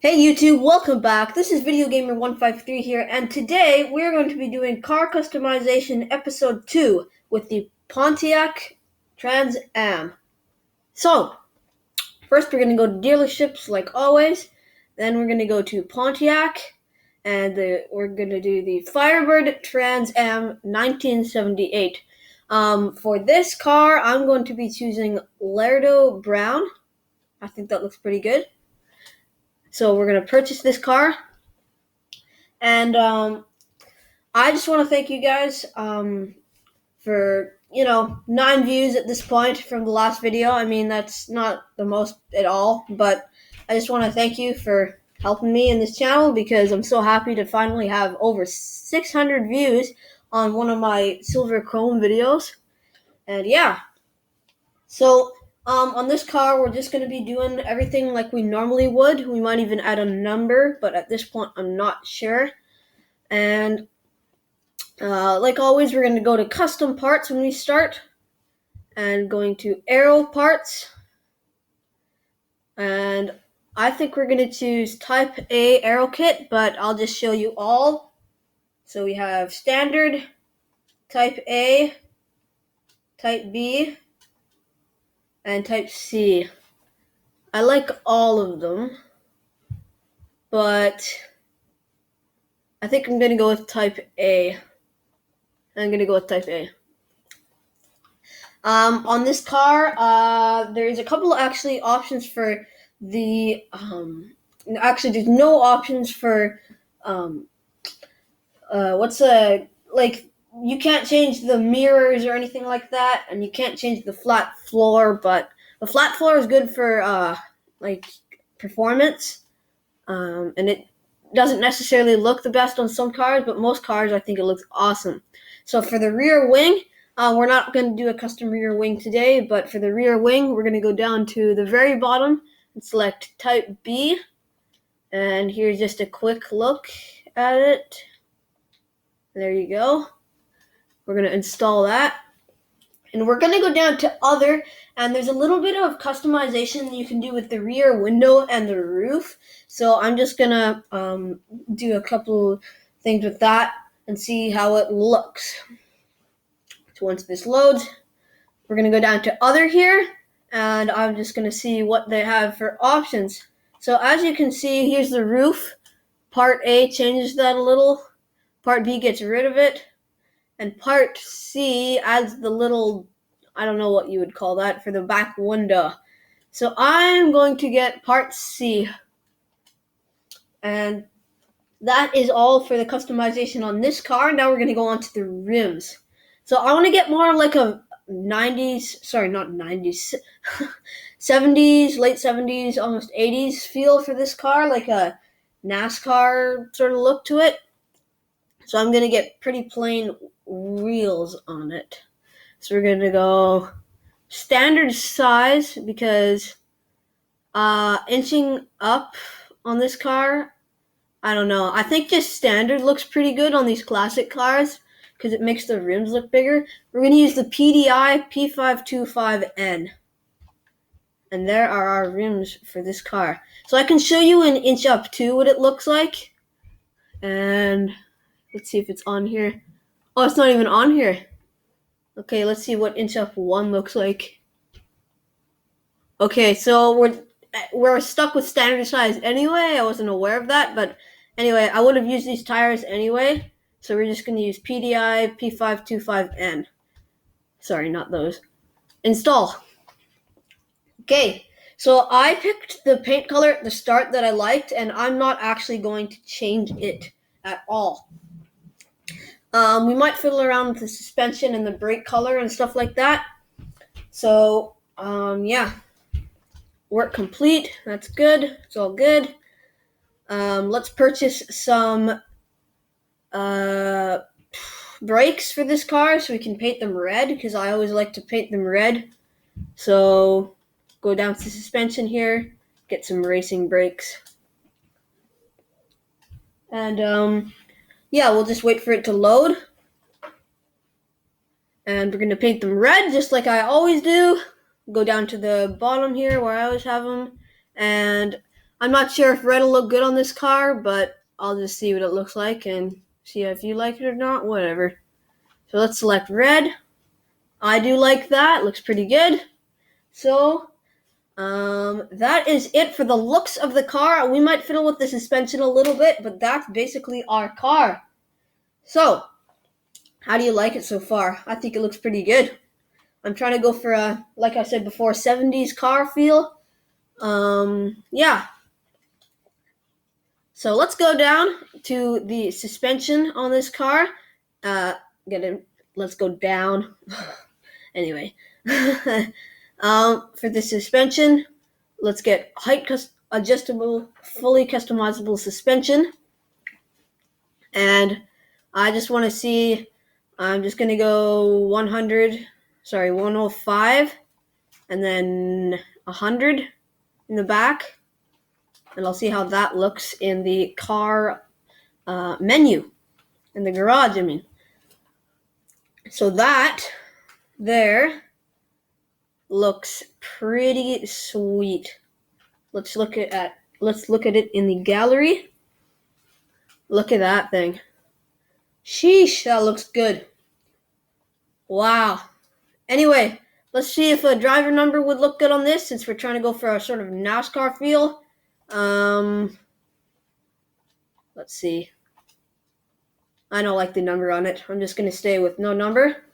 Hey YouTube, welcome back. This is Video Gamer 153 here, and today we're going to be doing car customization episode 2 with the Pontiac Trans Am. So, first we're going to go to dealerships like always, then we're going to go to Pontiac, and we're going to do the Firebird Trans Am 1978. For this car, I'm going to be choosing Lardo Brown. I think that looks pretty good. So we're going to purchase this car. And I just want to thank you guys for, 9 views at this point from the last video. I mean, that's not the most at all, but I just want to thank you for helping me in this channel because I'm so happy to finally have over 600 views on one of my Silver Chrome videos. And yeah, so on this car, we're just going to be doing everything like we normally would. We might even add a number, but at this point, I'm not sure. And like always, we're going to go to custom parts when we start. And going to aero parts. And I think we're going to choose type A aero kit, but I'll just show you all. So we have standard, type A, type B, and type C. I like all of them, but I think I'm going to go with type A. On this car, there's a couple actually options for the, actually there's no options for, you can't change the mirrors or anything like that, and you can't change the flat floor, but the flat floor is good for, performance, and it doesn't necessarily look the best on some cars, but most cars I think it looks awesome. So for the rear wing, we're not going to do a custom rear wing today, but for the rear wing, we're going to go down to the very bottom and select type B. And here's just a quick look at it. There you go. We're going to install that. And we're going to go down to other, and there's a little bit of customization you can do with the rear window and the roof. So I'm just going to do a couple things with that and see how it looks. So once this loads, we're going to go down to other here, and I'm just going to see what they have for options. So as you can see, here's the roof. Part A changes that a little. Part B gets rid of it. And part C adds the little, I don't know what you would call that, for the back window. So I'm going to get part C. And that is all for the customization on this car. Now we're going to go on to the rims. So I want to get more like a 70s, late 70s, almost 80s feel for this car, like a NASCAR sort of look to it. So I'm going to get pretty plain wheels on it. So we're going to go standard size because inching up on this car, I don't know. I think just standard looks pretty good on these classic cars because it makes the rims look bigger. We're going to use the PDI P525N. And there are our rims for this car. So I can show you an inch up too what it looks like. And let's see if it's on here. Oh, it's not even on here. Okay, let's see what inch up 1 looks like. Okay, so we're stuck with standard size anyway. I wasn't aware of that, but anyway, I would have used these tires anyway. So we're just going to use PDI P525N. Sorry, not those. Install. Okay, so I picked the paint color at the start that I liked, and I'm not actually going to change it at all. We might fiddle around with the suspension and the brake color and stuff like that. So, yeah. Work complete. That's good. It's all good. Let's purchase some brakes for this car so we can paint them red, because I always like to paint them red. So, go down to suspension here, get some racing brakes. And, yeah, we'll just wait for it to load. And we're going to paint them red, just like I always do. Go down to the bottom here where I always have them. And I'm not sure if red will look good on this car, but I'll just see what it looks like and see if you like it or not, whatever. So let's select red. I do like that, looks pretty good. So, that is it for the looks of the car. We might fiddle with the suspension a little bit, but that's basically our car. So, how do you like it so far? I think it looks pretty good. I'm trying to go for a, like I said before, 70s car feel. Yeah. So let's go down to the suspension on this car. Let's go down. Anyway. For the suspension, let's get height adjustable, fully customizable suspension. And I just want to see, I'm just going to go 105, and then 100 in the back. And I'll see how that looks in the car menu, in the garage, I mean. So that there looks pretty sweet. Let's look at it in the gallery. Look at that thing. Sheesh, that looks good. Wow. Anyway, let's see if a driver number would look good on this, since we're trying to go for a sort of NASCAR feel. Let's see. I don't like the number on it. I'm just going to stay with no number.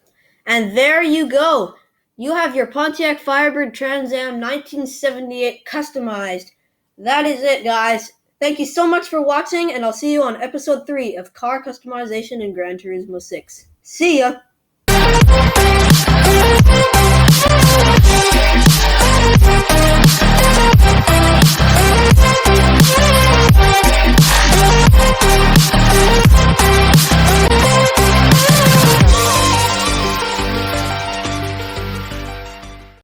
And there you go. You have your Pontiac Firebird Trans Am 1978 customized. That is it, guys. Thank you so much for watching, and I'll see you on episode 3 of Car Customization in Gran Turismo 6. See ya!